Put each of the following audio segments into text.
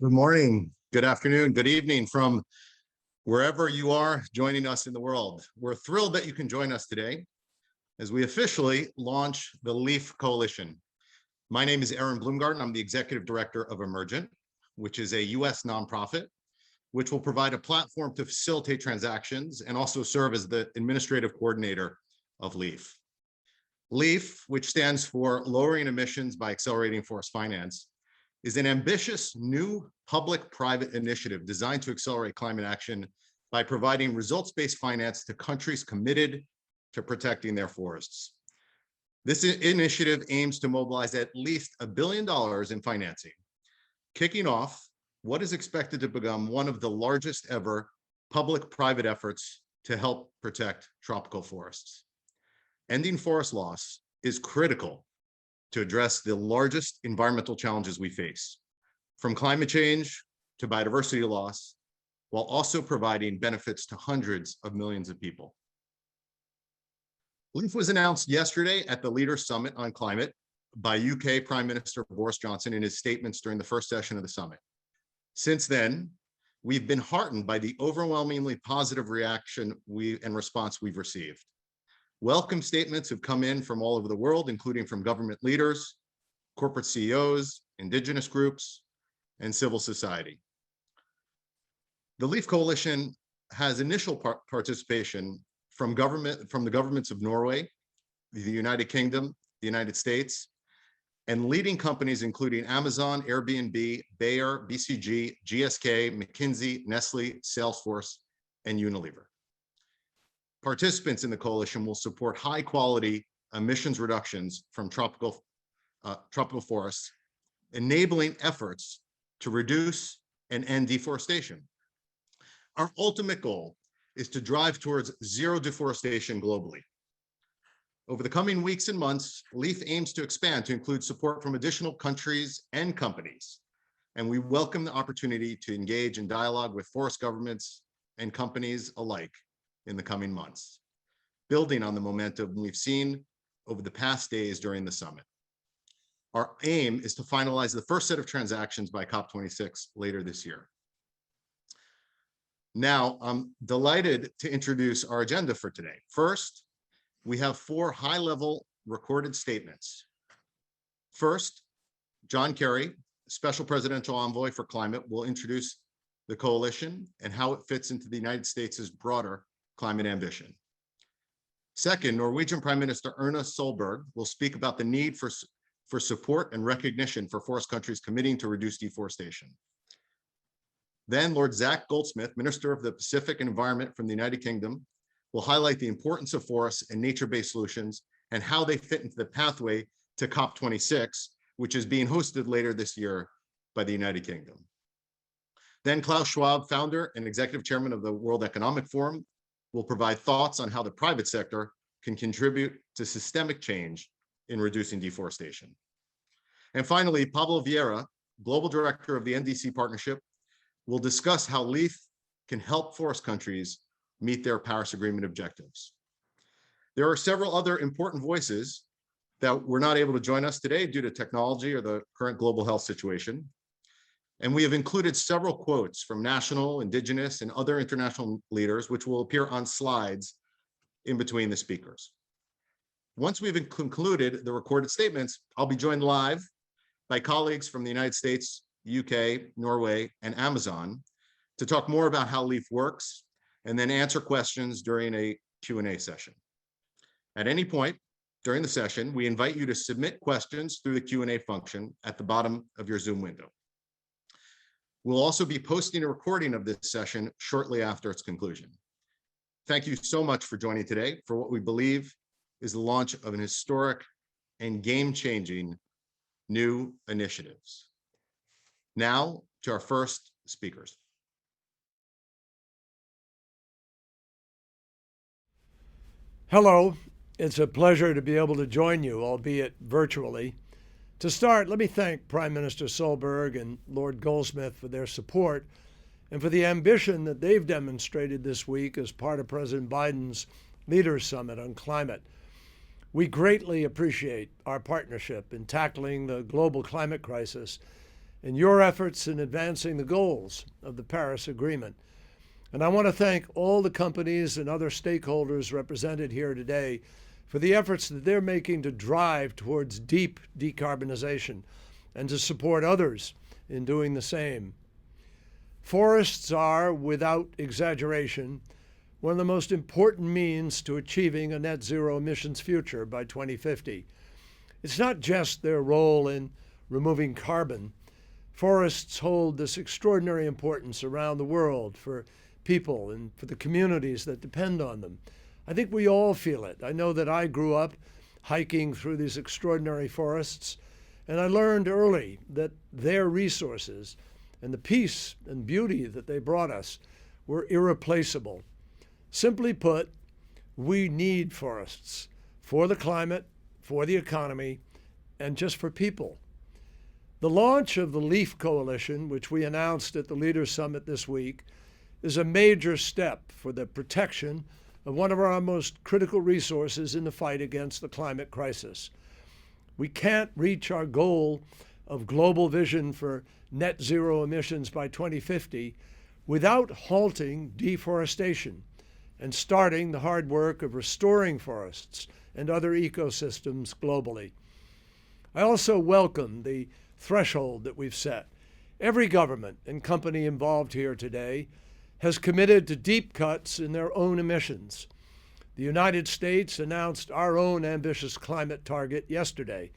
Good morning, good afternoon, good evening from wherever you are joining us in the world. We're thrilled that you can join us today as we officially launch the LEAF Coalition. My name is Aaron Bloomgarten. I'm the Executive Director of Emergent, which is a US nonprofit, which will provide a platform to facilitate transactions and also serve as the administrative coordinator of LEAF. LEAF, which stands for Lowering Emissions by Accelerating Forest Finance, is an ambitious new public-private initiative designed to accelerate climate action by providing results-based finance to countries committed to protecting their forests. This initiative aims to mobilize at least $1 billion in financing, kicking off what is expected to become one of the largest ever public-private efforts to help protect tropical forests. Ending forest loss is critical to address the largest environmental challenges we face, from climate change to biodiversity loss, while also providing benefits to hundreds of millions of people. LEAF was announced yesterday at the Leaders Summit on Climate by UK Prime Minister Boris Johnson in his statements during the first session of the summit. Since then, we've been heartened by the overwhelmingly positive reaction and response we've received. Welcome statements have come in from all over the world, including from government leaders, corporate CEOs, indigenous groups, and civil society. The LEAF Coalition has initial participation from the governments of Norway, the United Kingdom, the United States, and leading companies including Amazon, Airbnb, Bayer, BCG, GSK, McKinsey, Nestle, Salesforce, and Unilever. Participants in the coalition will support high-quality emissions reductions from tropical forests, enabling efforts to reduce and end deforestation. Our ultimate goal is to drive towards zero deforestation globally. Over the coming weeks and months, LEAF aims to expand to include support from additional countries and companies, and we welcome the opportunity to engage in dialogue with forest governments and companies alike in the coming months, building on the momentum we've seen over the past days during the summit. Our aim is to finalize the first set of transactions by COP26 later this year. Now, I'm delighted to introduce our agenda for today. First, we have 4 high-level recorded statements. First, John Kerry, Special Presidential Envoy for Climate, will introduce the coalition and how it fits into the United States' broader climate ambition. Second, Norwegian Prime Minister Erna Solberg will speak about the need for support and recognition for forest countries committing to reduce deforestation. Then Lord Zach Goldsmith, Minister of the Pacific and Environment from the United Kingdom, will highlight the importance of forests and nature-based solutions and how they fit into the pathway to COP26, which is being hosted later this year by the United Kingdom. Then Klaus Schwab, founder and executive chairman of the World Economic Forum, will provide thoughts on how the private sector can contribute to systemic change in reducing deforestation. And finally, Pablo Vieira, global director of the NDC Partnership, will discuss how LEAF can help forest countries meet their Paris Agreement objectives. There are several other important voices that were not able to join us today due to technology or the current global health situation. And we have included several quotes from national, indigenous, and other international leaders, which will appear on slides in between the speakers. Once we've concluded the recorded statements, I'll be joined live by colleagues from the United States, UK, Norway, and Amazon to talk more about how LEAF works and then answer questions during a Q&A session. At any point during the session, we invite you to submit questions through the Q&A function at the bottom of your Zoom window. We'll also be posting a recording of this session shortly after its conclusion. Thank you so much for joining today for what we believe is the launch of an historic and game-changing new initiatives. Now to our first speakers. Hello, it's a pleasure to be able to join you, albeit virtually. To start, let me thank Prime Minister Solberg and Lord Goldsmith for their support and for the ambition that they've demonstrated this week as part of President Biden's Leaders Summit on Climate. We greatly appreciate our partnership in tackling the global climate crisis and your efforts in advancing the goals of the Paris Agreement. And I want to thank all the companies and other stakeholders represented here today for the efforts that they're making to drive towards deep decarbonization and to support others in doing the same. Forests are, without exaggeration, one of the most important means to achieving a net zero emissions future by 2050. It's not just their role in removing carbon. Forests hold this extraordinary importance around the world for people and for the communities that depend on them. I think we all feel it. I know that I grew up hiking through these extraordinary forests, and I learned early that their resources and the peace and beauty that they brought us were irreplaceable. Simply put, we need forests for the climate, for the economy, and just for people. The launch of the LEAF Coalition, which we announced at the Leaders Summit this week, is a major step for the protection of one of our most critical resources in the fight against the climate crisis. We can't reach our goal of global vision for net zero emissions by 2050 without halting deforestation and starting the hard work of restoring forests and other ecosystems globally. I also welcome the threshold that we've set. Every government and company involved here today has committed to deep cuts in their own emissions. The United States announced our own ambitious climate target yesterday,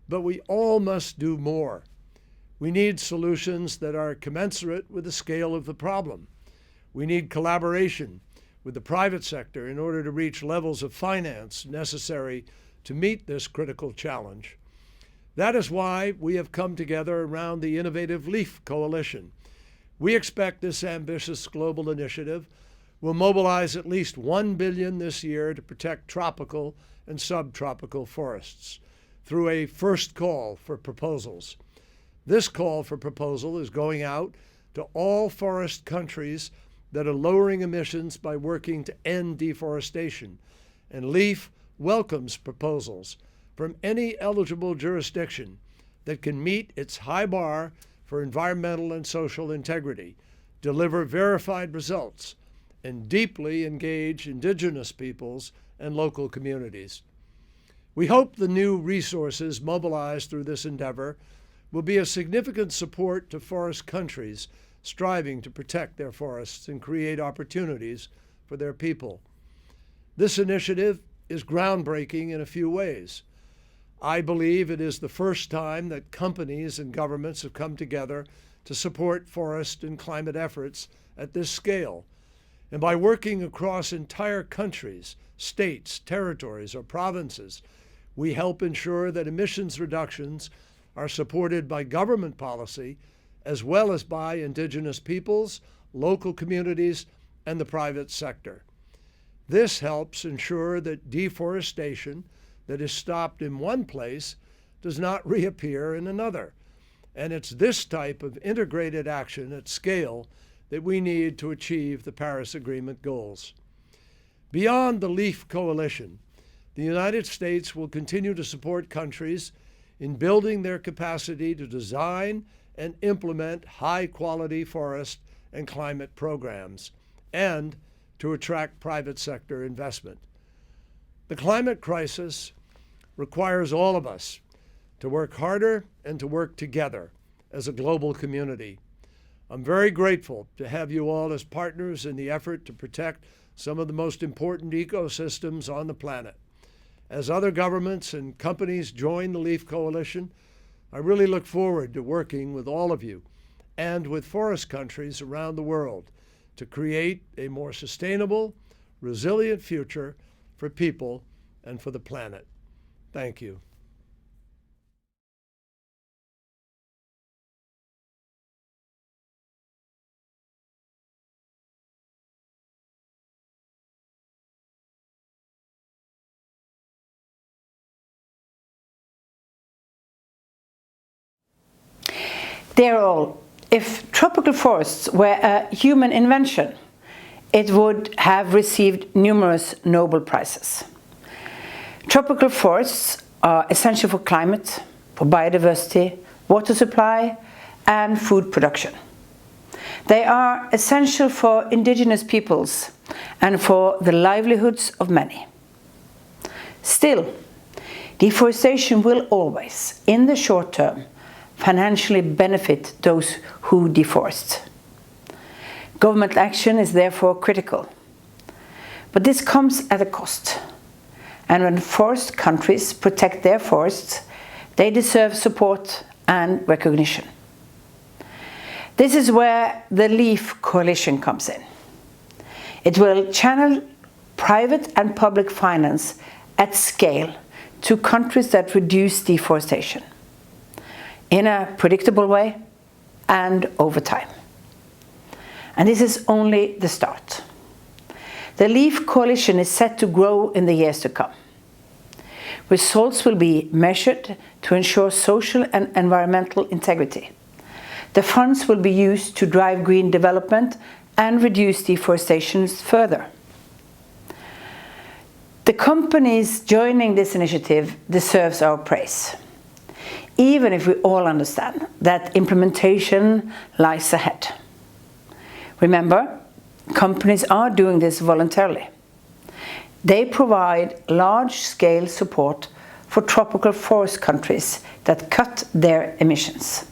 but we all must do more. We need solutions that are commensurate with the scale of the problem. We need collaboration with the private sector in order to reach levels of finance necessary to meet this critical challenge. That is why we have come together around the innovative LEAF Coalition. We expect this ambitious global initiative will mobilize at least $1 billion this year to protect tropical and subtropical forests through a first call for proposals. This call for proposal is going out to all forest countries that are lowering emissions by working to end deforestation, and LEAF welcomes proposals from any eligible jurisdiction that can meet its high bar for environmental and social integrity, deliver verified results, and deeply engage indigenous peoples and local communities. We hope the new resources mobilized through this endeavor will be a significant support to forest countries striving to protect their forests and create opportunities for their people. This initiative is groundbreaking in a few ways. I believe it is the first time that companies and governments have come together to support forest and climate efforts at this scale. And by working across entire countries, states, territories, or provinces, we help ensure that emissions reductions are supported by government policy as well as by indigenous peoples, local communities, and the private sector. This helps ensure that deforestation that is stopped in one place does not reappear in another. And it's this type of integrated action at scale that we need to achieve the Paris Agreement goals. Beyond the LEAF Coalition, the United States will continue to support countries in building their capacity to design and implement high-quality forest and climate programs, and to attract private sector investment. The climate crisis requires all of us to work harder and to work together as a global community. I'm very grateful to have you all as partners in the effort to protect some of the most important ecosystems on the planet. As other governments and companies join the LEAF Coalition, I really look forward to working with all of you and with forest countries around the world to create a more sustainable, resilient future for people and for the planet. Thank you. Dear all, if tropical forests were a human invention, it would have received numerous Nobel Prizes. Tropical forests are essential for climate, for biodiversity, water supply, and food production. They are essential for indigenous peoples and for the livelihoods of many. Still, deforestation will always, in the short term, financially benefit those who deforest. Government action is therefore critical. But this comes at a cost. And when forest countries protect their forests, they deserve support and recognition. This is where the LEAF coalition comes in. It will channel private and public finance at scale to countries that reduce deforestation in a predictable way and over time. And this is only the start. The LEAF coalition is set to grow in the years to come. Results will be measured to ensure social and environmental integrity. The funds will be used to drive green development and reduce deforestation further. The companies joining this initiative deserves our praise, even if we all understand that implementation lies ahead. Remember, companies are doing this voluntarily. They provide large-scale support for tropical forest countries that cut their emissions.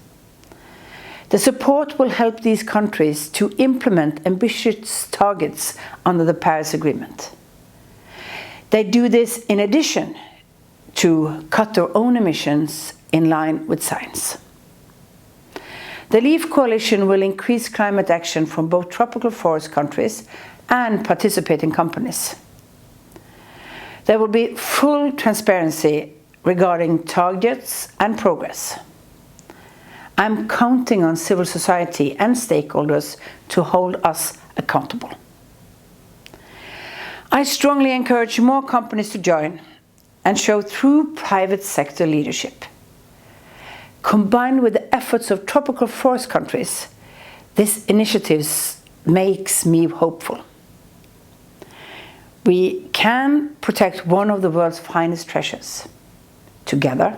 The support will help these countries to implement ambitious targets under the Paris Agreement. They do this in addition to cut their own emissions in line with science. The LEAF coalition will increase climate action from both tropical forest countries and participating companies. There will be full transparency regarding targets and progress. I'm counting on civil society and stakeholders to hold us accountable. I strongly encourage more companies to join and show true private sector leadership. Combined with the efforts of tropical forest countries, this initiative makes me hopeful. We can protect one of the world's finest treasures, together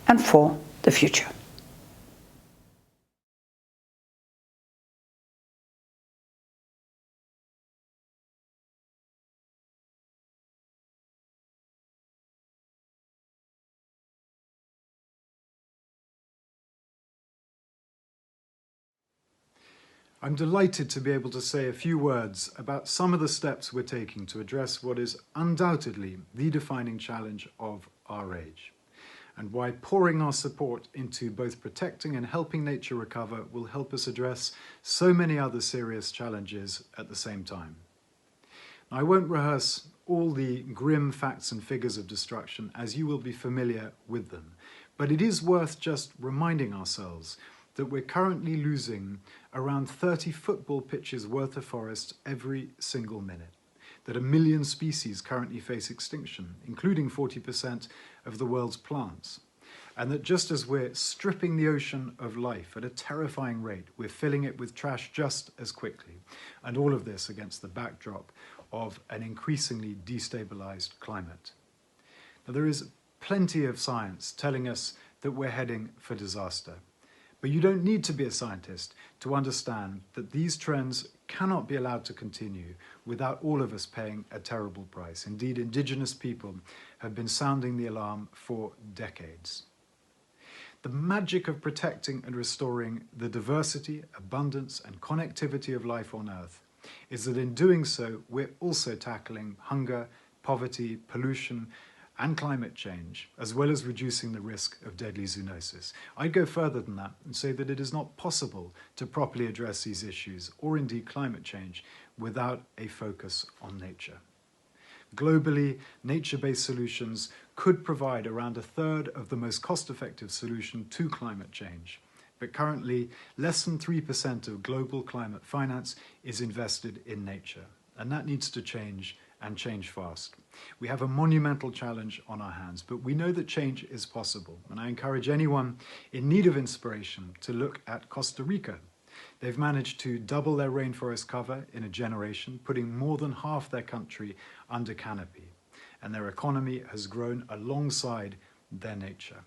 and for the future. I'm delighted to be able to say a few words about some of the steps we're taking to address what is undoubtedly the defining challenge of our age, and why pouring our support into both protecting and helping nature recover will help us address so many other serious challenges at the same time. I won't rehearse all the grim facts and figures of destruction, as you will be familiar with them, but it is worth just reminding ourselves that we're currently losing around 30 football pitches worth of forest every single minute, that 1 million species currently face extinction, including 40% of the world's plants, and that just as we're stripping the ocean of life at a terrifying rate, we're filling it with trash just as quickly, and all of this against the backdrop of an increasingly destabilized climate. Now, there is plenty of science telling us that we're heading for disaster. But you don't need to be a scientist to understand that these trends cannot be allowed to continue without all of us paying a terrible price. Indeed, indigenous people have been sounding the alarm for decades. The magic of protecting and restoring the diversity, abundance, and connectivity of life on Earth is that in doing so, we're also tackling hunger, poverty, pollution, and climate change, as well as reducing the risk of deadly zoonosis. I'd go further than that and say that it is not possible to properly address these issues, or indeed climate change, without a focus on nature. Globally, nature-based solutions could provide around 1/3 of the most cost-effective solution to climate change. But currently, less than 3% of global climate finance is invested in nature, and that needs to change, and change fast. We have a monumental challenge on our hands, but we know that change is possible, and I encourage anyone in need of inspiration to look at Costa Rica. They've managed to double their rainforest cover in a generation, putting more than half their country under canopy, and their economy has grown alongside their nature.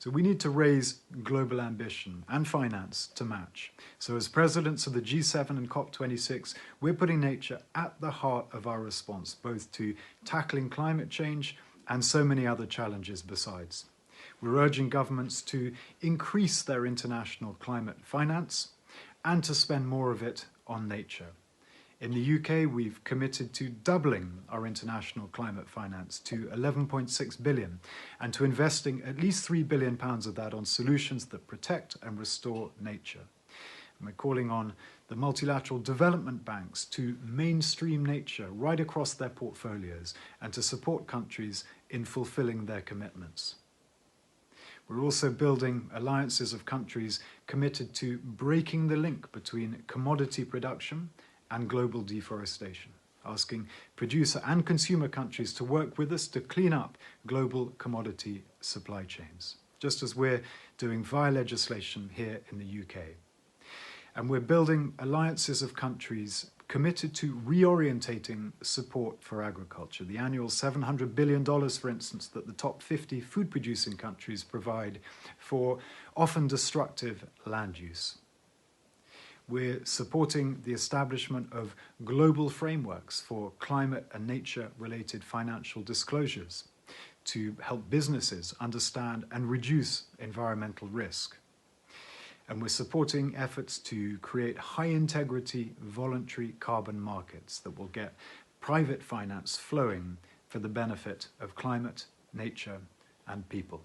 So we need to raise global ambition and finance to match. So as presidents of the G7 and COP26, we're putting nature at the heart of our response, both to tackling climate change and so many other challenges besides. We're urging governments to increase their international climate finance and to spend more of it on nature. In the UK, we've committed to doubling our international climate finance to 11.6 billion and to investing at least £3 billion of that on solutions that protect and restore nature. And we're calling on the multilateral development banks to mainstream nature right across their portfolios and to support countries in fulfilling their commitments. We're also building alliances of countries committed to breaking the link between commodity production and global deforestation, asking producer and consumer countries to work with us to clean up global commodity supply chains, just as we're doing via legislation here in the UK. And we're building alliances of countries committed to reorientating support for agriculture. The annual $700 billion, for instance, that the top 50 food-producing countries provide for often destructive land use. We're supporting the establishment of global frameworks for climate and nature-related financial disclosures to help businesses understand and reduce environmental risk. And we're supporting efforts to create high-integrity voluntary carbon markets that will get private finance flowing for the benefit of climate, nature, and people.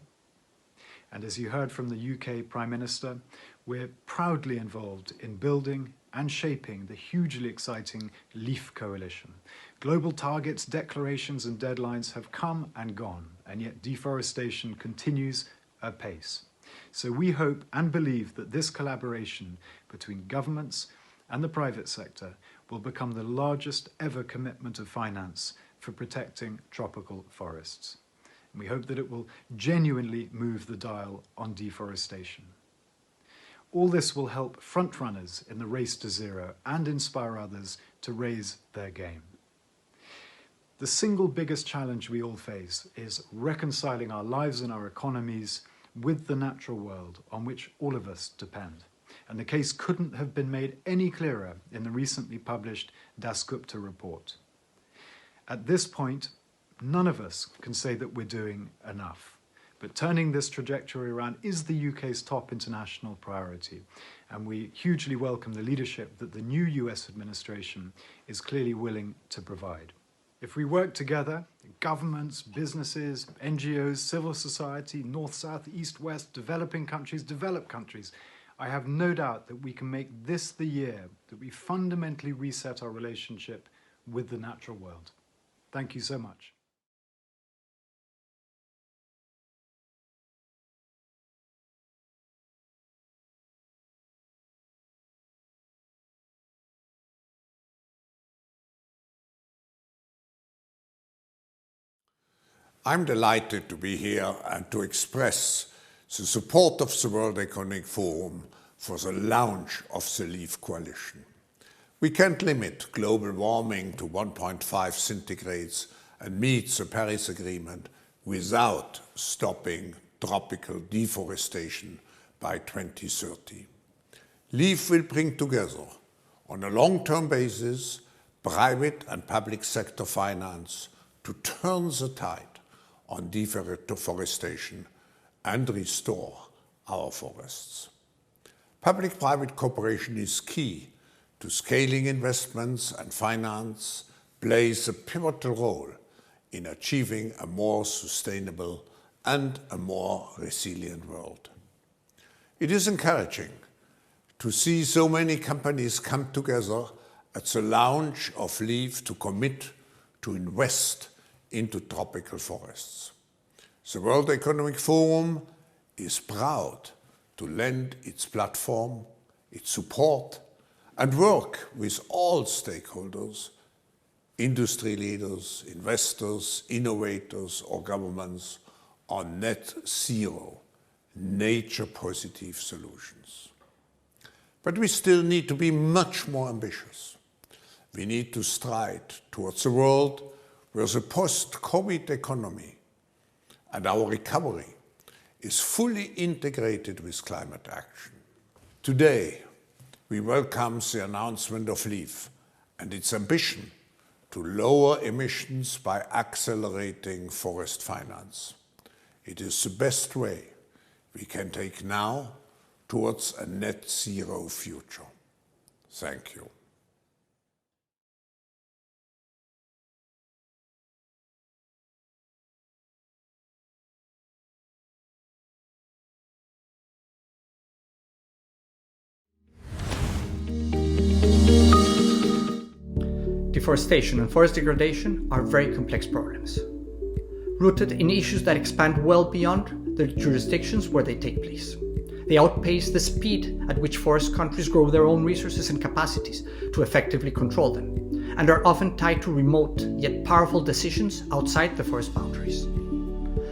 And as you heard from the UK Prime Minister, we're proudly involved in building and shaping the hugely exciting LEAF coalition. Global targets, declarations, and deadlines have come and gone, and yet deforestation continues apace. So we hope and believe that this collaboration between governments and the private sector will become the largest ever commitment of finance for protecting tropical forests. We hope that it will genuinely move the dial on deforestation. All this will help frontrunners in the race to zero and inspire others to raise their game. The single biggest challenge we all face is reconciling our lives and our economies with the natural world on which all of us depend. And the case couldn't have been made any clearer in the recently published Dasgupta report. At this point, none of us can say that we're doing enough. But turning this trajectory around is the UK's top international priority. And we hugely welcome the leadership that the new US administration is clearly willing to provide. If we work together, governments, businesses, NGOs, civil society, north, south, east, west, developing countries, developed countries, I have no doubt that we can make this the year that we fundamentally reset our relationship with the natural world. Thank you so much. I'm delighted to be here and to express the support of the World Economic Forum for the launch of the LEAF coalition. We can't limit global warming to 1.5 centigrades and meet the Paris Agreement without stopping tropical deforestation by 2030. LEAF will bring together, on a long-term basis, private and public sector finance to turn the tide on deforestation and restore our forests. Public-private cooperation is key to scaling investments, and finance plays a pivotal role in achieving a more sustainable and a more resilient world. It is encouraging to see so many companies come together at the launch of LEAF to commit to invest into tropical forests. The World Economic Forum is proud to lend its platform, its support, and work with all stakeholders, industry leaders, investors, innovators, or governments on net zero, nature-positive solutions. But we still need to be much more ambitious. We need to stride towards a world where the post-COVID economy and our recovery is fully integrated with climate action. Today, we welcome the announcement of LEAF and its ambition to lower emissions by accelerating forest finance. It is the best way we can take now towards a net zero future. Thank you. Deforestation and forest degradation are very complex problems, rooted in issues that expand well beyond the jurisdictions where they take place. They outpace the speed at which forest countries grow their own resources and capacities to effectively control them, and are often tied to remote yet powerful decisions outside the forest boundaries.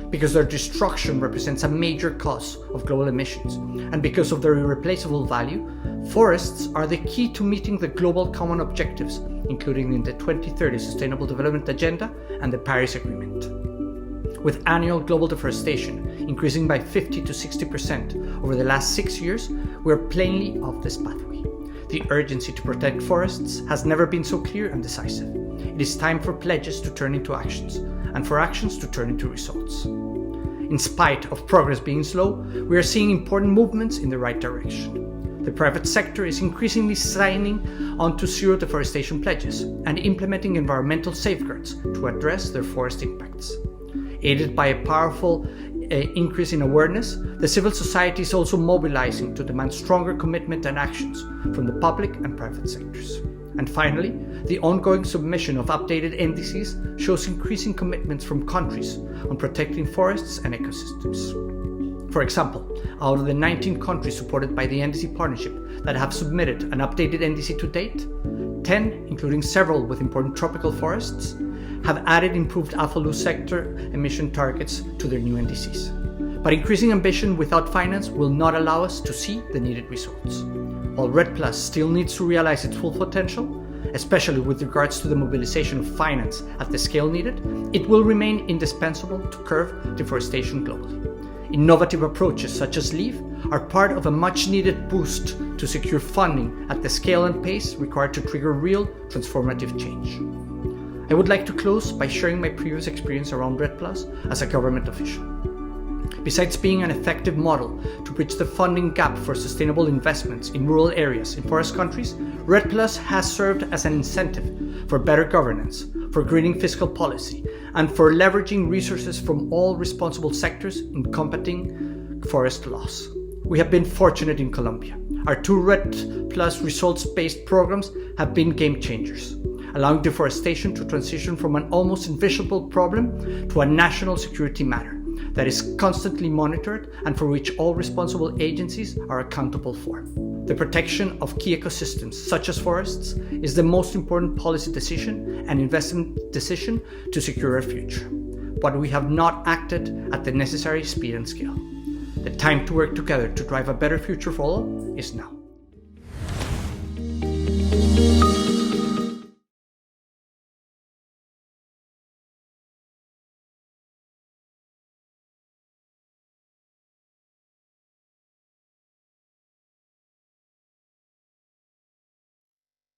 Because their destruction represents a major cause of global emissions, and because of their irreplaceable value, forests are the key to meeting the global common objectives, including in the 2030 Sustainable Development Agenda and the Paris Agreement. With annual global deforestation increasing by 50 to 60% over the last 6 years, we are plainly off this pathway. The urgency to protect forests has never been so clear and decisive. It is time for pledges to turn into actions, and for actions to turn into results. In spite of progress being slow, we are seeing important movements in the right direction. The private sector is increasingly signing on to zero deforestation pledges and implementing environmental safeguards to address their forest impacts. Aided by a powerful increase in awareness, the civil society is also mobilizing to demand stronger commitment and actions from the public and private sectors. And finally, the ongoing submission of updated NDCs shows increasing commitments from countries on protecting forests and ecosystems. For example, out of the 19 countries supported by the NDC partnership that have submitted an updated NDC to date, 10, including several with important tropical forests, have added improved AFLU sector emission targets to their new NDCs. But increasing ambition without finance will not allow us to see the needed results. While REDD+ still needs to realize its full potential, especially with regards to the mobilization of finance at the scale needed, it will remain indispensable to curb deforestation globally. Innovative approaches such as LEAF are part of a much-needed boost to secure funding at the scale and pace required to trigger real transformative change. I would like to close by sharing my previous experience around REDD+ as a government official. Besides being an effective model to bridge the funding gap for sustainable investments in rural areas in forest countries, REDD+ has served as an incentive for better governance, for greening fiscal policy, and for leveraging resources from all responsible sectors in combating forest loss. We have been fortunate in Colombia. Our 2 REDD+ results-based programs have been game changers, allowing deforestation to transition from an almost invisible problem to a national security matter that is constantly monitored and for which all responsible agencies are accountable for. The protection of key ecosystems, such as forests, is the most important policy decision and investment decision to secure our future. But we have not acted at the necessary speed and scale. The time to work together to drive a better future for all is now.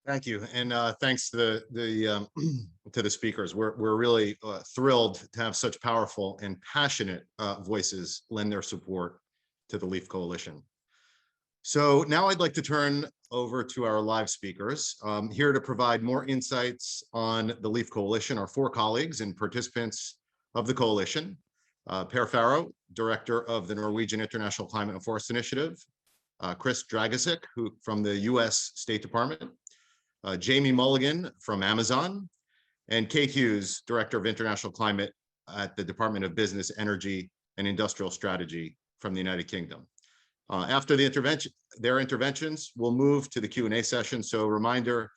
Thank you, and thanks to the speakers. We're really thrilled to have such powerful and passionate voices lend their support to the LEAF Coalition. So now I'd like to turn over to our live speakers. Here to provide more insights on the LEAF Coalition are 4 colleagues and participants of the coalition. Per Farrow, Director of the Norwegian International Climate and Forest Initiative, Chris Dragasik, who from the US State Department, Jamie Mulligan from Amazon, and Kate Hughes, Director of International Climate at the Department of Business, Energy, and Industrial Strategy from the United Kingdom. After their interventions, we'll move to the Q&A session. So a reminder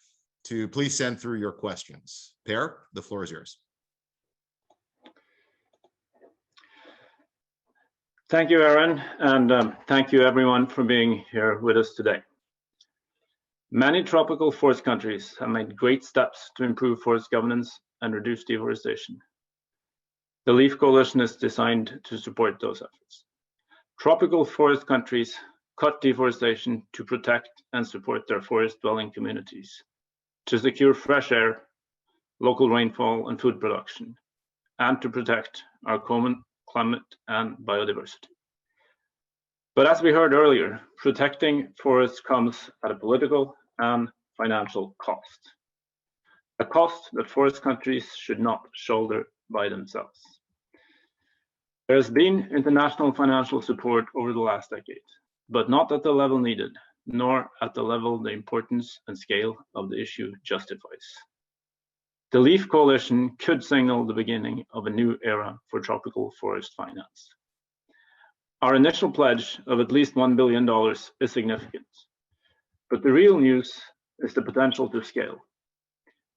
to please send through your questions. Per, the floor is yours. Thank you, Aaron, and thank you everyone for being here with us today. Many tropical forest countries have made great steps to improve forest governance and reduce deforestation. The LEAF Coalition is designed to support those efforts. Tropical forest countries cut deforestation to protect and support their forest-dwelling communities, to secure fresh air, local rainfall, and food production, and to protect our common climate and biodiversity. But as we heard earlier, protecting forests comes at a political and financial cost, a cost that forest countries should not shoulder by themselves. There has been international financial support over the last decade, but not at the level needed, nor at the level the importance and scale of the issue justifies. The LEAF Coalition could signal the beginning of a new era for tropical forest finance. Our initial pledge of at least $1 billion is significant, but the real news is the potential to scale.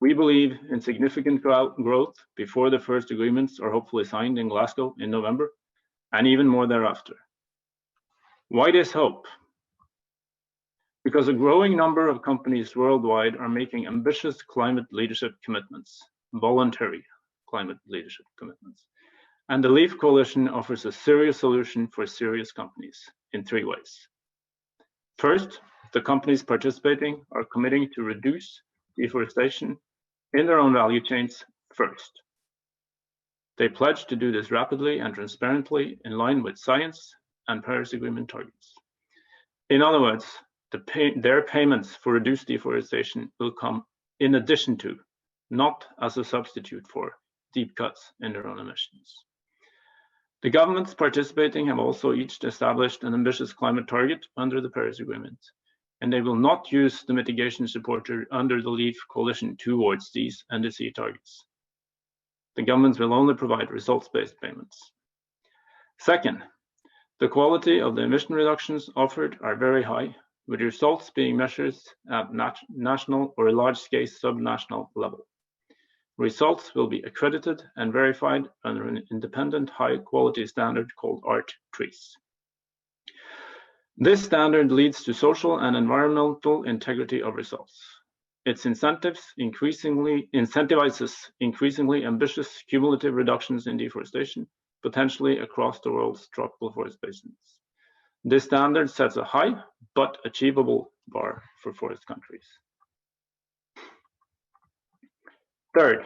We believe in significant growth before the first agreements are hopefully signed in Glasgow in November, and even more thereafter. Why this hope? Because a growing number of companies worldwide are making ambitious climate leadership commitments, voluntary climate leadership commitments. And the LEAF Coalition offers a serious solution for serious companies in 3 ways. First, the companies participating are committing to reduce deforestation in their own value chains first. They pledge to do this rapidly and transparently in line with science and Paris Agreement targets. In other words, their payments for reduced deforestation will come in addition to, not as a substitute for, deep cuts in their own emissions. The governments participating have also each established an ambitious climate target under the Paris Agreement, and they will not use the mitigation support under the LEAF Coalition towards these NDC targets. The governments will only provide results-based payments. Second, the quality of the emission reductions offered are very high, with results being measured at national or a large-scale subnational level. Results will be accredited and verified under an independent high-quality standard called ART-TREES. This standard leads to social and environmental integrity of results. It incentivizes increasingly ambitious cumulative reductions in deforestation, potentially across the world's tropical forest basins. This standard sets a high but achievable bar for forest countries. Third,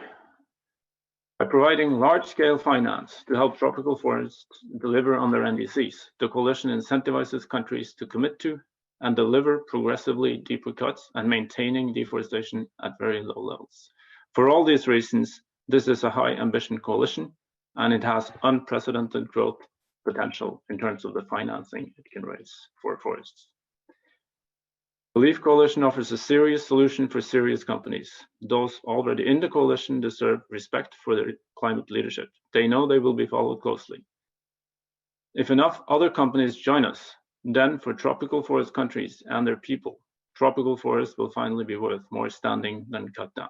by providing large-scale finance to help tropical forests deliver on their NDCs, the coalition incentivizes countries to commit to and deliver progressively deeper cuts and maintaining deforestation at very low levels. For all these reasons, this is a high ambition coalition, and it has unprecedented growth potential in terms of the financing it can raise for forests. The LEAF Coalition offers a serious solution for serious companies. Those already in the coalition deserve respect for their climate leadership. They know they will be followed closely. If enough other companies join us, then for tropical forest countries and their people, tropical forests will finally be worth more standing than cut down.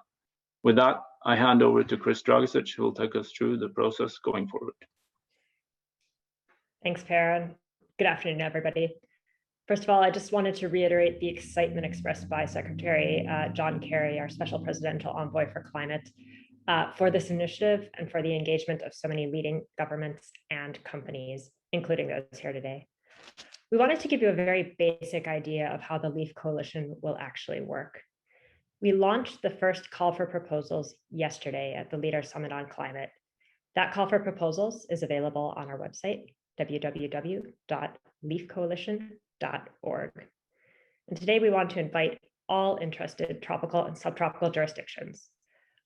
With that, I hand over to Chris Dragicic, who will take us through the process going forward. Thanks, Per. Good afternoon, everybody. First of all, I just wanted to reiterate the excitement expressed by Secretary John Kerry, our Special Presidential Envoy for Climate, for this initiative and for the engagement of so many leading governments and companies, including those here today. We wanted to give you a very basic idea of how the LEAF Coalition will actually work. We launched the first call for proposals yesterday at the Leader Summit on Climate. That call for proposals is available on our website, www.leafcoalition.org. And today we want to invite all interested tropical and subtropical jurisdictions,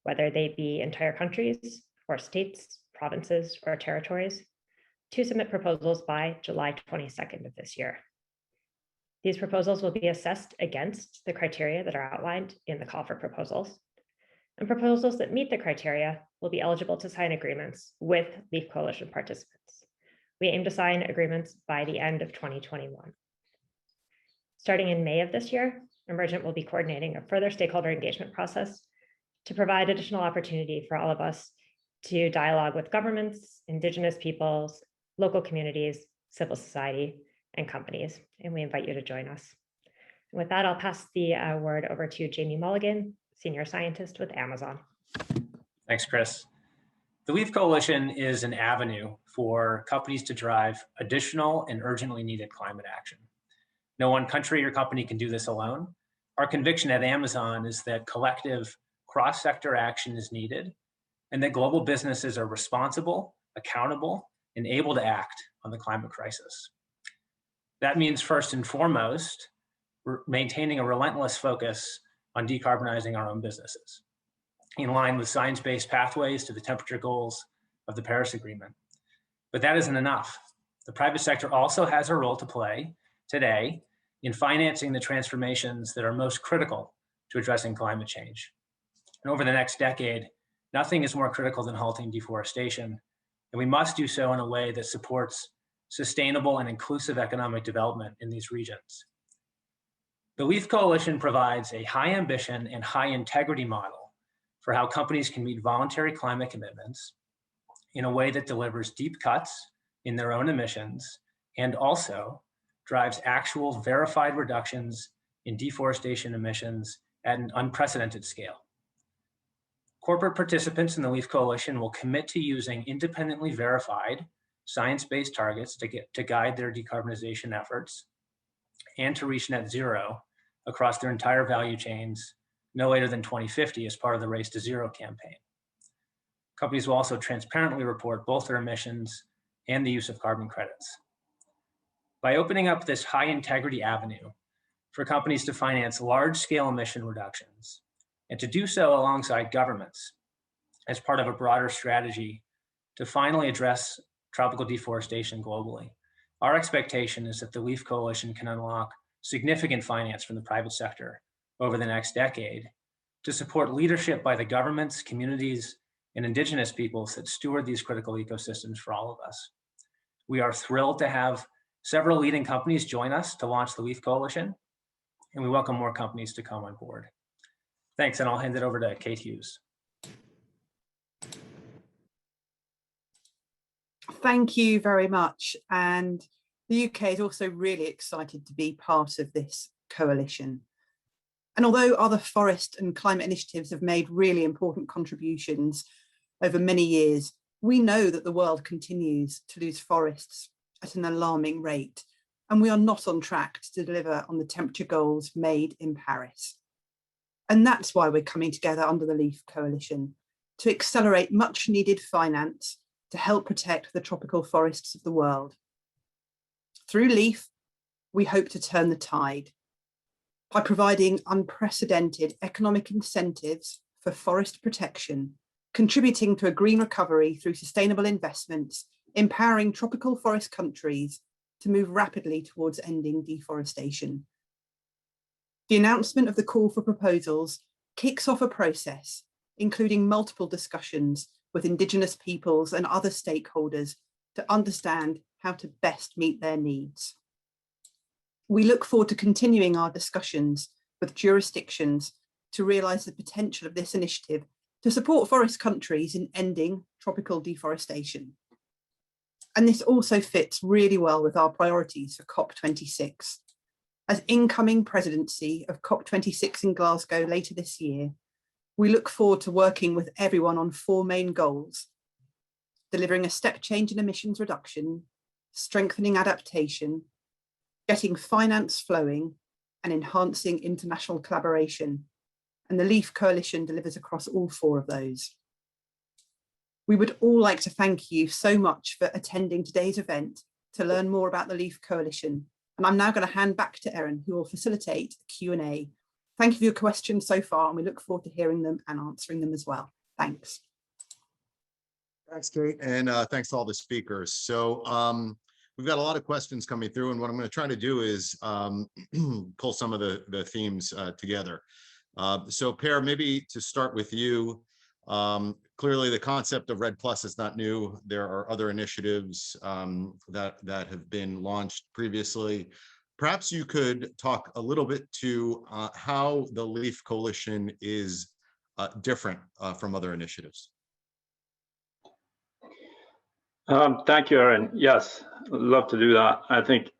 whether they be entire countries or states, provinces, or territories, to submit proposals by July 22nd of this year. These proposals will be assessed against the criteria that are outlined in the call for proposals, and proposals that meet the criteria will be eligible to sign agreements with LEAF Coalition participants. We aim to sign agreements by the end of 2021. Starting in May of this year, Emergent will be coordinating a further stakeholder engagement process to provide additional opportunity for all of us to dialogue with governments, indigenous peoples, local communities, civil society, and companies. And we invite you to join us. And with that, I'll pass the word over to Jamie Mulligan, Senior Scientist with Amazon. Thanks, Chris. The LEAF Coalition is an avenue for companies to drive additional and urgently needed climate action. No one country or company can do this alone. Our conviction at Amazon is that collective cross-sector action is needed and that global businesses are responsible, accountable, and able to act on the climate crisis. That means first and foremost, maintaining a relentless focus on decarbonizing our own businesses, in line with science-based pathways to the temperature goals of the Paris Agreement. But that isn't enough. The private sector also has a role to play today in financing the transformations that are most critical to addressing climate change. And over the next decade, nothing is more critical than halting deforestation, and we must do so in a way that supports sustainable and inclusive economic development in these regions. The LEAF Coalition provides a high ambition and high integrity model for how companies can meet voluntary climate commitments in a way that delivers deep cuts in their own emissions and also drives actual verified reductions in deforestation emissions at an unprecedented scale. Corporate participants in the LEAF Coalition will commit to using independently verified science-based targets to guide their decarbonization efforts and to reach net zero across their entire value chains no later than 2050 as part of the Race to Zero campaign. Companies will also transparently report both their emissions and the use of carbon credits. By opening up this high integrity avenue for companies to finance large-scale emission reductions and to do so alongside governments as part of a broader strategy to finally address tropical deforestation globally, our expectation is that the LEAF Coalition can unlock significant finance from the private sector over the next decade to support leadership by the governments, communities, and indigenous peoples that steward these critical ecosystems for all of us. We are thrilled to have several leading companies join us to launch the LEAF Coalition, and we welcome more companies to come on board. Thanks, and I'll hand it over to Kate Hughes. Thank you very much. And the UK is also really excited to be part of this coalition. And although other forest and climate initiatives have made really important contributions over many years, we know that the world continues to lose forests at an alarming rate, and we are not on track to deliver on the temperature goals made in Paris. And that's why we're coming together under the LEAF Coalition to accelerate much needed finance to help protect the tropical forests of the world. Through LEAF, we hope to turn the tide by providing unprecedented economic incentives for forest protection, contributing to a green recovery through sustainable investments, empowering tropical forest countries to move rapidly towards ending deforestation. The announcement of the call for proposals kicks off a process, including multiple discussions with Indigenous peoples and other stakeholders to understand how to best meet their needs. We look forward to continuing our discussions with jurisdictions to realise the potential of this initiative to support forest countries in ending tropical deforestation. And this also fits really well with our priorities for COP26. As incoming presidency of COP26 in Glasgow later this year, we look forward to working with everyone on 4 main goals: delivering a step change in emissions reduction, strengthening adaptation, getting finance flowing, and enhancing international collaboration. And the LEAF Coalition delivers across all 4 of those. We would all like to thank you so much for attending today's event to learn more about the LEAF Coalition. And I'm now going to hand back to Erin, who will facilitate the Q&A. Thank you for your questions so far, and we look forward to hearing them and answering them as well. Thanks. Thanks, Kate, and thanks to all the speakers. So we've got a lot of questions coming through, and what I'm going to try to do is pull some of the themes together. So Per, maybe to start with you, clearly the concept of REDD+ is not new. There are other initiatives that have been launched previously. Perhaps you could talk a little bit to how the LEAF Coalition is different from other initiatives. Thank you, Erin. Yes, I'd love to do that. I think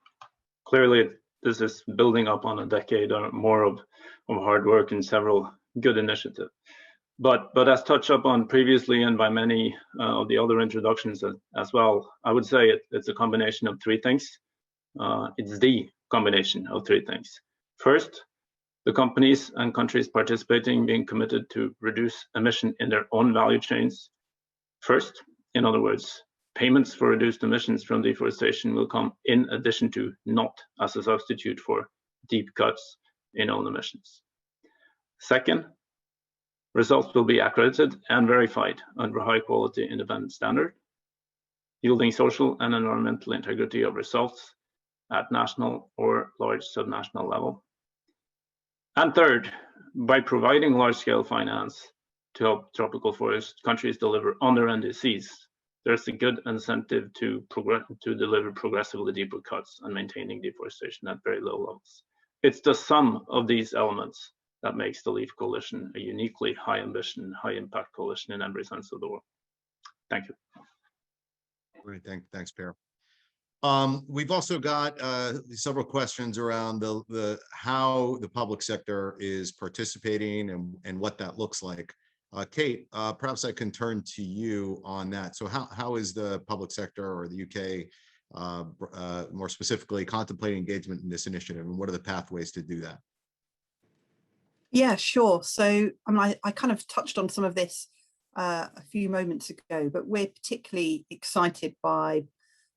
clearly this is building up on a decade or more of hard work and several good initiatives. But as touched upon previously and by many of the other introductions as well, I would say it's a combination of three things. It's the combination of three things. First, the companies and countries participating being committed to reduce emission in their own value chains. First, in other words, payments for reduced emissions from deforestation will come in addition to, not as a substitute for, deep cuts in own emissions. Second, results will be accredited and verified under a high-quality independent standard, yielding social and environmental integrity of results at national or large subnational level. And third, by providing large-scale finance to help tropical forest countries deliver on their NDCs, there's a good incentive to deliver progressively deeper cuts and maintaining deforestation at very low levels. It's the sum of these elements that makes the LEAF Coalition a uniquely high ambition, high impact coalition in every sense of the word. Thank you. Great, thanks, Per. We've also got several questions around how the public sector is participating and what that looks like. Kate, perhaps I can turn to you on that. So how is the public sector or the UK more specifically contemplating engagement in this initiative, and what are the pathways to do that? Yeah, sure. So I kind of touched on some of this a few moments ago, but we're particularly excited by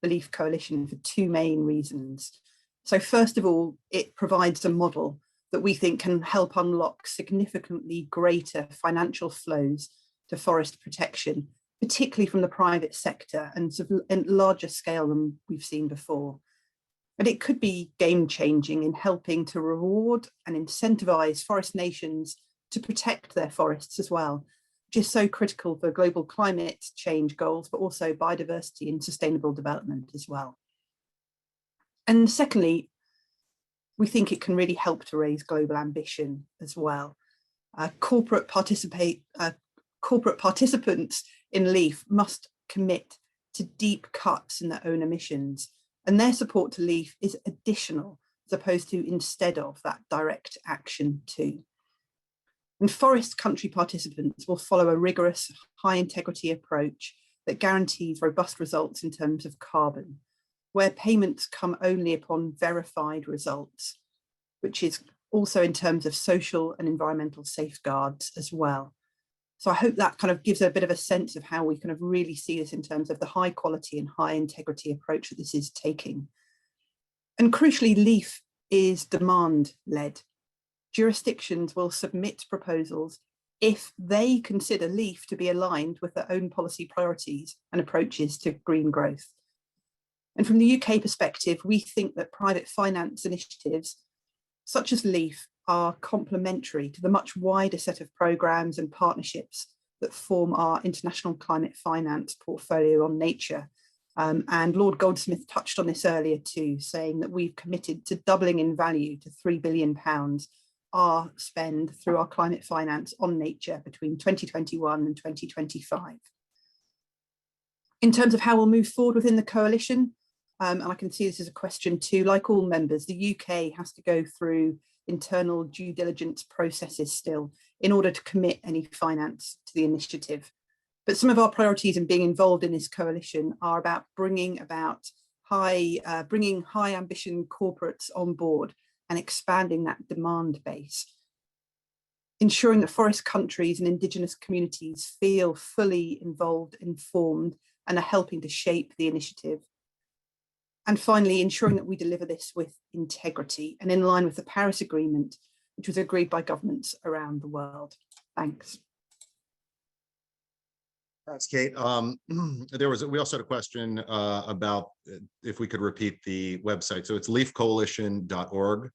the LEAF Coalition for two main reasons. So first of all, it provides a model that we think can help unlock significantly greater financial flows to forest protection, particularly from the private sector and larger scale than we've seen before. But it could be game-changing in helping to reward and incentivize forest nations to protect their forests as well, which is so critical for global climate change goals, but also biodiversity and sustainable development as well. And secondly, we think it can really help to raise global ambition as well. Corporate participants in LEAF must commit to deep cuts in their own emissions, and their support to LEAF is additional as opposed to instead of that direct action too. And forest country participants will follow a rigorous, high integrity approach that guarantees robust results in terms of carbon, where payments come only upon verified results, which is also in terms of social and environmental safeguards as well. So I hope that kind of gives a bit of a sense of how we kind of really see this in terms of the high quality and high integrity approach that this is taking. And crucially, LEAF is demand-led. Jurisdictions will submit proposals if they consider LEAF to be aligned with their own policy priorities and approaches to green growth. And from the UK perspective, we think that private finance initiatives such as LEAF are complementary to the much wider set of programmes and partnerships that form our international climate finance portfolio on nature. And Lord Goldsmith touched on this earlier too, saying that we've committed to doubling in value to £3 billion our spend through our climate finance on nature between 2021 and 2025. In terms of how we'll move forward within the coalition, and I can see this as a question too, like all members, the UK has to go through internal due diligence processes still in order to commit any finance to the initiative. But some of our priorities in being involved in this coalition are about bringing high ambition corporates on board and expanding that demand base, ensuring that forest countries and indigenous communities feel fully involved, informed, and are helping to shape the initiative. And finally, ensuring that we deliver this with integrity and in line with the Paris Agreement, which was agreed by governments around the world. Thanks. Thanks, Kate. We also had a question about if we could repeat the website. So it's leafcoalition.org.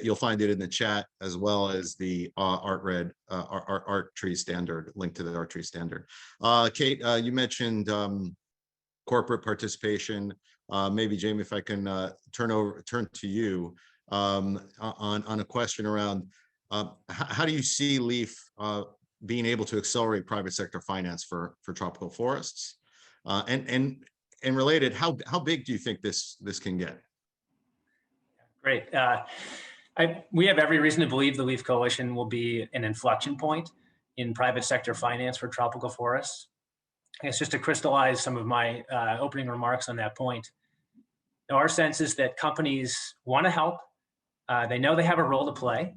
You'll find it in the chat, as well as the art tree standard, link to the art tree standard. Kate, you mentioned corporate participation. Maybe Jamie, if I can turn to you on a question around how do you see LEAF being able to accelerate private sector finance for tropical forests, and related, how big do you think this can get? Great. We have every reason to believe the LEAF Coalition will be an inflection point in private sector finance for tropical forests. I guess just to crystallize some of my opening remarks on that point, our sense is that companies want to help. They know they have a role to play,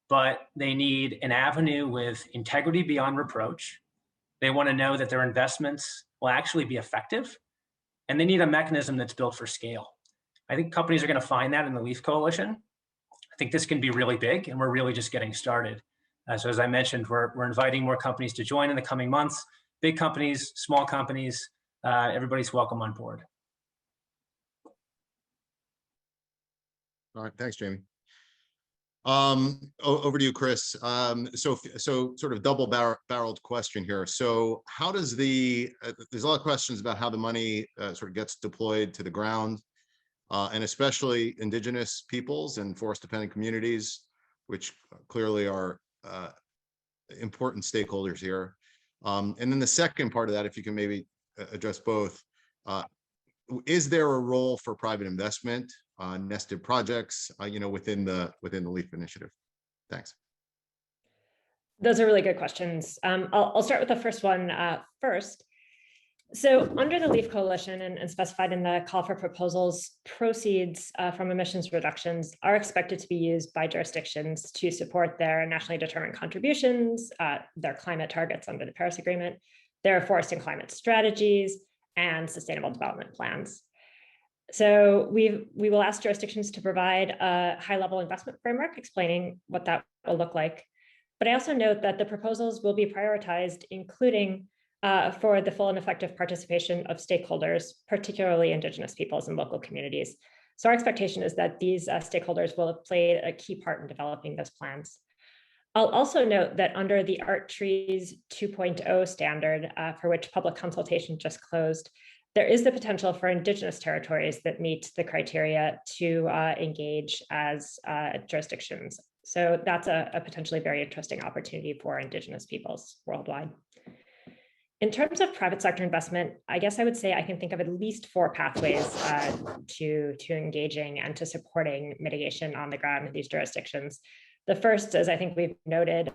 but they need an avenue with integrity beyond reproach. They want to know that their investments will actually be effective, and they need a mechanism that's built for scale. I think companies are going to find that in the LEAF Coalition. I think this can be really big, and we're really just getting started. So as I mentioned, we're inviting more companies to join in the coming months. Big companies, small companies, everybody's welcome on board. All right, thanks, Jamie. Over to you, Chris. So sort of double-barreled question here. So how does there's a lot of questions about how the money sort of gets deployed to the ground, and especially indigenous peoples and forest-dependent communities, which clearly are important stakeholders here. And then the second part of that, if you can maybe address both, is there a role for private investment, nested projects, within the LEAF initiative? Thanks. Those are really good questions. I'll start with the first one first. So under the LEAF Coalition and specified in the call for proposals, proceeds from emissions reductions are expected to be used by jurisdictions to support their nationally determined contributions, their climate targets under the Paris Agreement, their forest and climate strategies, and sustainable development plans. So we will ask jurisdictions to provide a high-level investment framework explaining what that will look like. But I also note that the proposals will be prioritized, including for the full and effective participation of stakeholders, particularly indigenous peoples and local communities. So our expectation is that these stakeholders will have played a key part in developing those plans. I'll also note that under the Art Trees 2.0 standard, for which public consultation just closed, there is the potential for indigenous territories that meet the criteria to engage as jurisdictions. So that's a potentially very interesting opportunity for indigenous peoples worldwide. In terms of private sector investment, I guess I would say I can think of at least 4 pathways to engaging and to supporting mitigation on the ground in these jurisdictions. The first, as I think we've noted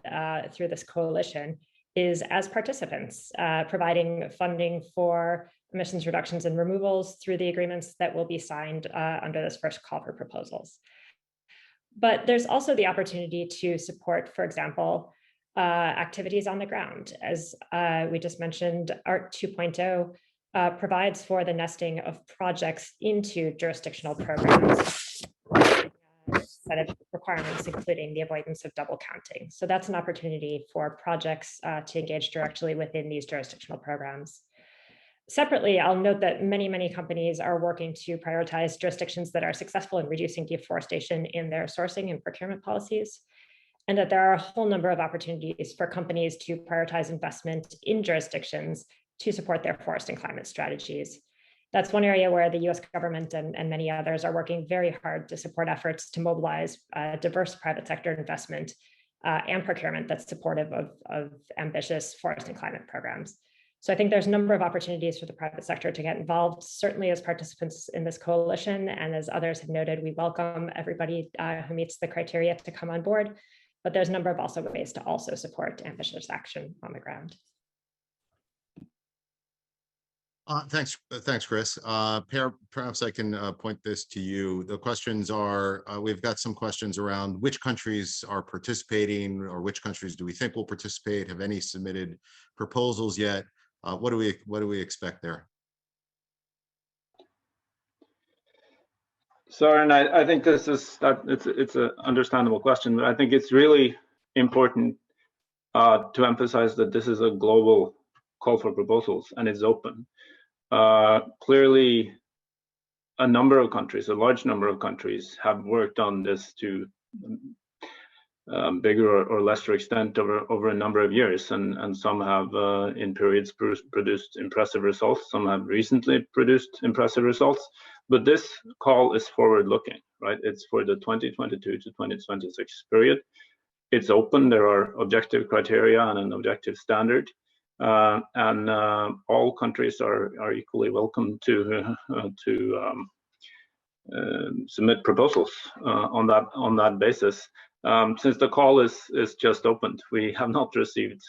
through this coalition, is as participants, providing funding for emissions reductions and removals through the agreements that will be signed under this first call for proposals. But there's also the opportunity to support, for example, activities on the ground. As we just mentioned, Art 2.0 provides for the nesting of projects into jurisdictional programs, set of requirements, including the avoidance of double counting. So that's an opportunity for projects to engage directly within these jurisdictional programs. Separately, I'll note that many companies are working to prioritize jurisdictions that are successful in reducing deforestation in their sourcing and procurement policies, and that there are a whole number of opportunities for companies to prioritize investment in jurisdictions to support their forest and climate strategies. That's one area where the US government and many others are working very hard to support efforts to mobilize diverse private sector investment and procurement that's supportive of ambitious forest and climate programs. So I think there's a number of opportunities for the private sector to get involved, certainly as participants in this coalition. And as others have noted, we welcome everybody who meets the criteria to come on board. But there's a number of also ways to also support ambitious action on the ground. Thanks, Chris. Perhaps I can point this to you. The questions are, we've got some questions around which countries are participating, or which countries do we think will participate? Have any submitted proposals yet? What do we expect there? So, and I think this is it's an understandable question, but I think it's really important to emphasize that this is a global call for proposals and it's open. Clearly, a large number of countries have worked on this to bigger or lesser extent over a number of years, and some have in periods produced impressive results. Some have recently produced impressive results. But this call is forward-looking, right? It's for the 2022 to 2026 period. It's open. There are objective criteria and an objective standard, and all countries are equally welcome to submit proposals on that basis. Since the call is just opened, we have not received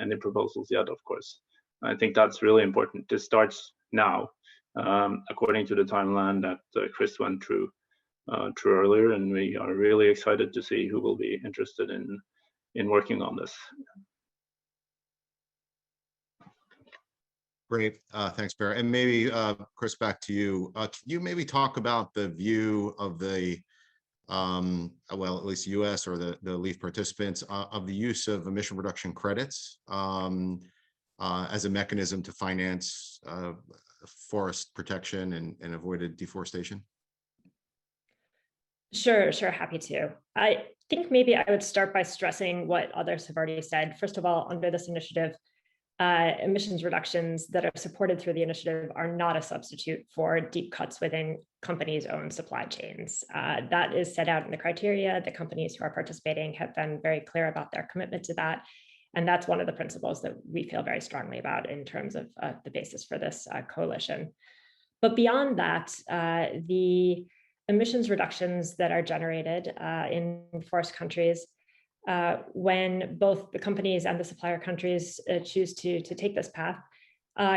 any proposals yet, of course. I think that's really important. This starts now, according to the timeline that Chris went through earlier, and we are really excited to see who will be interested in working on this. Great, thanks, Bear. And maybe, Chris, back to you. Can you maybe talk about the view of the, well, at least US or the LEAF participants of the use of emission reduction credits as a mechanism to finance forest protection and avoided deforestation? Sure, happy to. I think maybe I would start by stressing what others have already said. First of all, under this initiative, emissions reductions that are supported through the initiative are not a substitute for deep cuts within companies' own supply chains. That is set out in the criteria. The companies who are participating have been very clear about their commitment to that. And that's one of the principles that we feel very strongly about in terms of the basis for this coalition. But beyond that, the emissions reductions that are generated in forest countries, when both the companies and the supplier countries choose to take this path,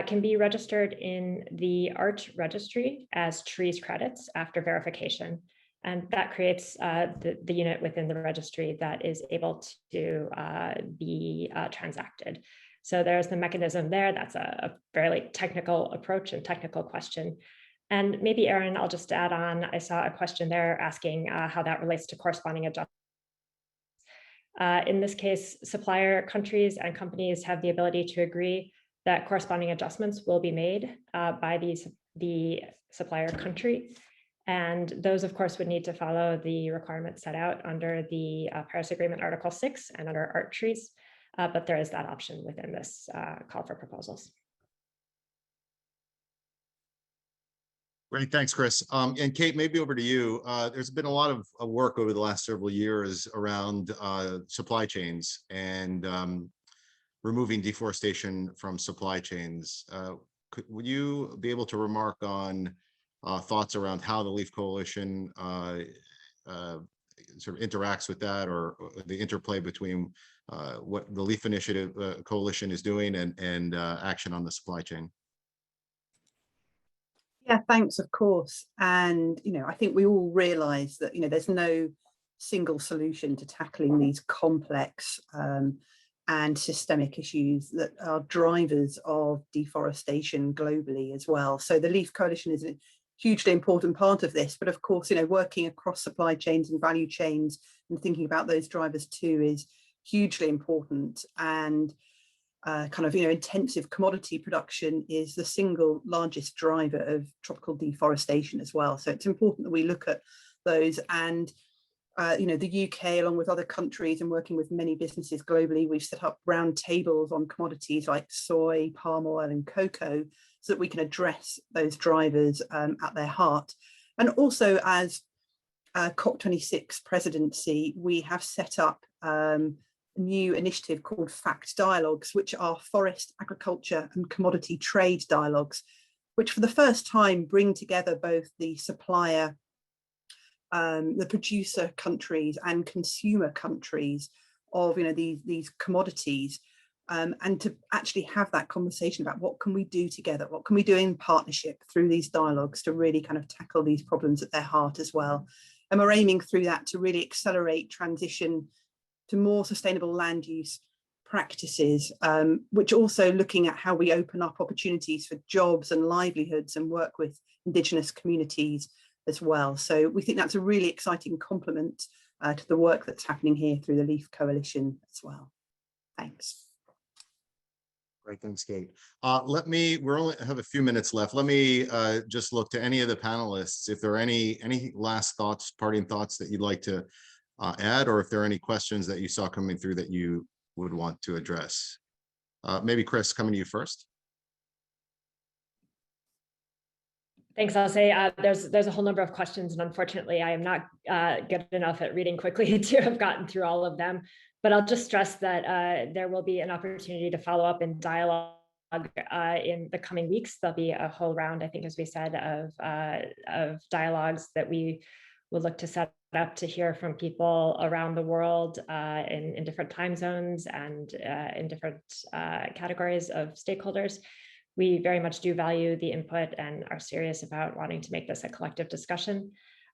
can be registered in the ART registry as trees credits after verification. And that creates the unit within the registry that is able to be transacted. So there's the mechanism there. That's a fairly technical approach and technical question. And maybe, Aaron, I'll just add on, I saw a question there asking how that relates to corresponding adjustments. In this case, supplier countries and companies have the ability to agree that corresponding adjustments will be made by the supplier country. And those, of course, would need to follow the requirements set out under the Paris Agreement Article 6 and under ART trees. But there is that option within this call for proposals. Great, thanks, Chris. And Kate, maybe over to you. There's been a lot of work over the last several years around supply chains and removing deforestation from supply chains. Would you be able to remark on thoughts around how the LEAF Coalition sort of interacts with that, or the interplay between what the LEAF Initiative Coalition is doing and action on the supply chain? Yeah, thanks, of course. And, I think we all realize that, there's no single solution to tackling these complex and systemic issues that are drivers of deforestation globally as well. So the LEAF Coalition is a hugely important part of this. But of course, working across supply chains and value chains and thinking about those drivers too is hugely important. And intensive commodity production is the single largest driver of tropical deforestation as well. So it's important that we look at those. And the UK, along with other countries and working with many businesses globally, we've set up round tables on commodities like soy, palm oil and cocoa so that we can address those drivers at their heart. And also, as COP26 presidency, we have set up new initiative called FACT Dialogues, which are forest, agriculture and commodity trade dialogues, which for the first time bring together both the supplier, the producer countries and consumer countries of these commodities, and to actually have that conversation about what can we do together, what can we do in partnership through these dialogues to really kind of tackle these problems at their heart as well. And we're aiming through that to really accelerate transition to more sustainable land use practices, which also looking at how we open up opportunities for jobs and livelihoods and work with Indigenous communities as well. So we think that's a really exciting complement to the work that's happening here through the LEAF Coalition as well. Thanks. Great, thanks, Kate. We only have a few minutes left. Let me just look to any of the panelists if there are any last thoughts, parting thoughts that you'd like to add, or if there are any questions that you saw coming through that you would want to address. Maybe Chris, coming to you first. Thanks. I'll say there's a whole number of questions, and unfortunately, I am not good enough at reading quickly to have gotten through all of them. But I'll just stress that there will be an opportunity to follow up in dialogue in the coming weeks. There'll be a whole round, I think, as we said, of dialogues that we will look to set up to hear from people around the world in different time zones and in different categories of stakeholders. We very much do value the input and are serious about wanting to make this a collective discussion.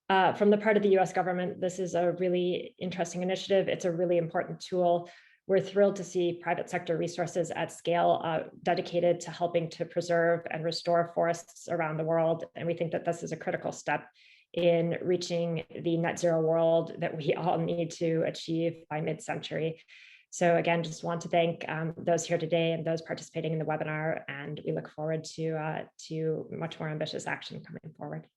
From the part of the US government, this is a really interesting initiative. It's a really important tool. We're thrilled to see private sector resources at scale dedicated to helping to preserve and restore forests around the world. And we think that this is a critical step in reaching the net zero world that we all need to achieve by mid-century. So again, just want to thank those here today and those participating in the webinar, and we look forward to much more ambitious action coming forward.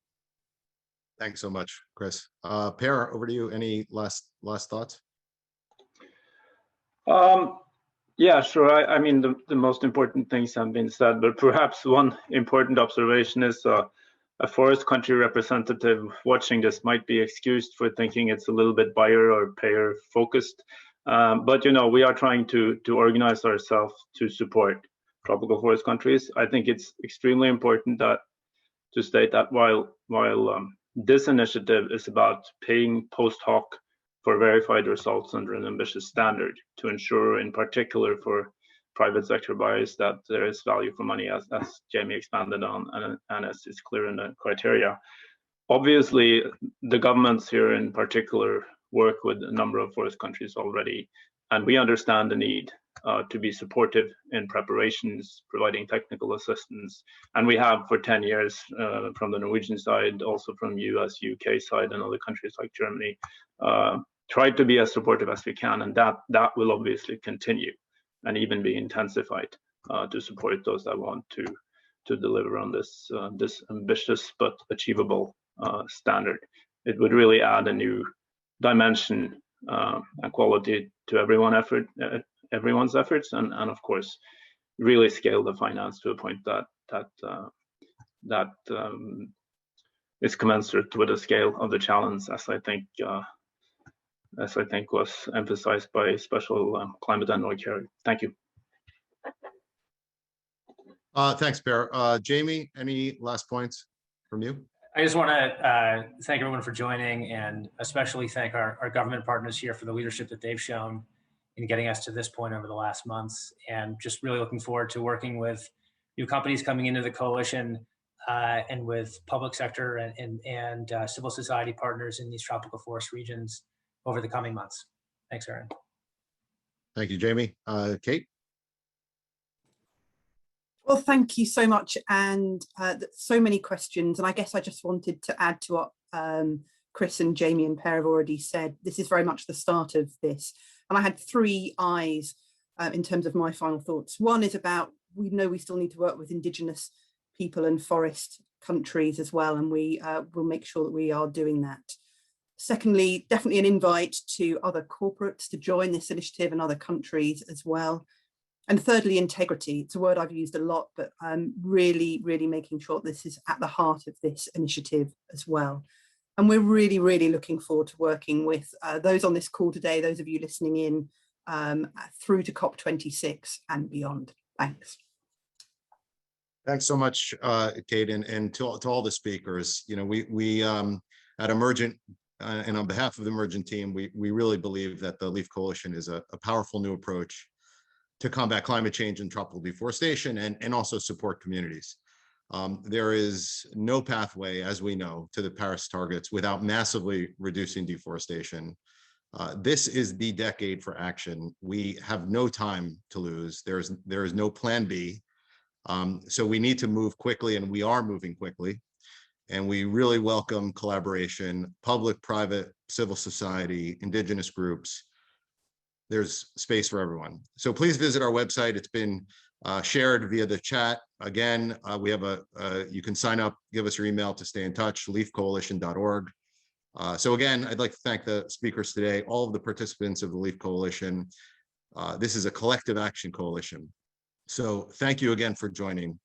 Thanks so much, Chris. Per, over to you. Any last thoughts? Yeah, sure. I mean, the most important things have been said, but perhaps one important observation is a forest country representative watching this might be excused for thinking it's a little bit buyer or payer focused. But, you know, we are trying to organize ourselves to support tropical forest countries. I think it's extremely important to state that while this initiative is about paying post hoc for verified results under an ambitious standard to ensure, in particular for private sector buyers, that there is value for money, as Jamie expanded on, and as is clear in the criteria. Obviously, the governments here in particular work with a number of forest countries already, and we understand the need to be supportive in preparations, providing technical assistance. And we have for 10 years from the Norwegian side, also from US, UK side, and other countries like Germany, tried to be as supportive as we can, and that will obviously continue and even be intensified to support those that want to deliver on this ambitious but achievable standard. It would really add a new dimension and quality to everyone's efforts, and of course really scale the finance to a point that is commensurate with the scale of the challenge, as I think was emphasized by Special Climate Envoy Kerry. Thank you. Thanks, Per. Jamie, any last points from you? I just want to thank everyone for joining, and especially thank our government partners here for the leadership that they've shown in getting us to this point over the last months, and just really looking forward to working with new companies coming into the coalition and with public sector and civil society partners in these tropical forest regions over the coming months. Thanks, Aaron. Thank you, Jamie. Kate? Well, thank you so much, and so many questions. And I guess I just wanted to add to what Chris and Jamie and Per have already said. This is very much the start of this. And I had 3 I's in terms of my final thoughts. One is about, we know we still need to work with Indigenous people and forest countries as well, and we will make sure that we are doing that. Secondly, definitely an invite to other corporates to join this initiative and other countries as well. And thirdly, integrity. It's a word I've used a lot, but really, really making sure this is at the heart of this initiative as well. And we're really, really looking forward to working with those on this call today, those of you listening in through to COP26 and beyond. Thanks. Thanks so much, Kate, and to all the speakers. You know, we at Emergent, and on behalf of the Emergent team, we really believe that the LEAF Coalition is a powerful new approach to combat climate change and tropical deforestation, and also support communities. There is no pathway, as we know, to the Paris targets without massively reducing deforestation. This is the decade for action. We have no time to lose. There is no plan B. So we need to move quickly, and we are moving quickly. And we really welcome collaboration, public, private, civil society, Indigenous groups. There's space for everyone. So please visit our website. It's been shared via the chat. Again, we have you can sign up, give us your email to stay in touch, leafcoalition.org. So again, I'd like to thank the speakers today, all of the participants of the LEAF Coalition. This is a collective action coalition. So thank you again for joining.